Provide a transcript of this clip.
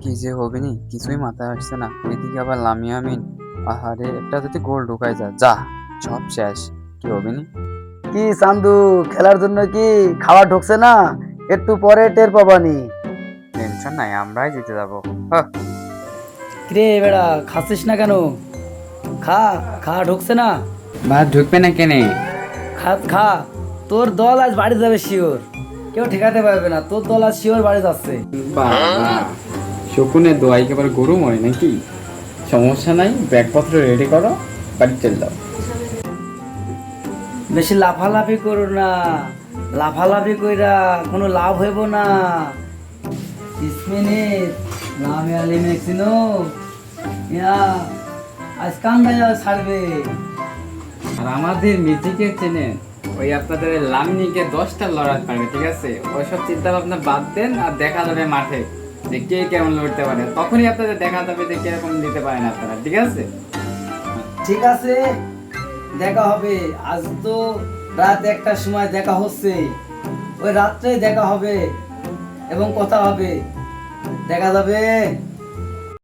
কি যে হবে নি কিছুই মাথায় আসছে না। এদিকে আবার লামিয়া আমিন, আহারে একটা যদি গোল ঢুকাই যা সব শেষ। কি হবে নি? কি চান্দু, খেলার জন্য কি খাবার ঢুকছে না? একটু পরে টের পাবানি। টেনশন নাই, আমরাই জিতে যাবো। হ্যাঁ। কিরে বেড়া, খাচ্ছিস না কেন? খা, খা, ঢুকছে না? ভাত ঢুকবে না কেনে? খা খা। তোর দল আজ বাড়ি যাবে শিওর। কেউ ঠেকাতে পারবে না, তোর দল আজ শিওর বাড়ি যাচ্ছে। বাবা, শকুনের দোয়াই একেবারে গরু মরে নাকি? সমস্যা নাই, ব্যাগপত্র রেডি করো, বাড়ি চলে যাও। বেশি লাফালাফি করো না, লাফালাফি কইরা কোনো লাভ হইব না। 20 মিনিট নামে আলি মেক্সিনো ইয়া আজ কান্দাইয়া ছাড়বে। আর আমাদের মিউজিকের চেনে ওই আপনাদের লামিনীকে 10টা লড়াতে পারবে, ঠিক আছে? ওইসব চিন্তা ভাবনা বাদ দেন, আর দেখা যাবে মাঠে যে কে কেমন লড়তে পারে, তখনই আপনাদের দেখা যাবে যে কিরকম দিতে পারেন আপনারা, ঠিক আছে? ঠিক আছে, দেখা হবে। আজ তো রাত 1টার সময় দেখা হচ্ছে, ওই রাত্রে দেখা হবে এবং কথা হবে, দেখা যাবে।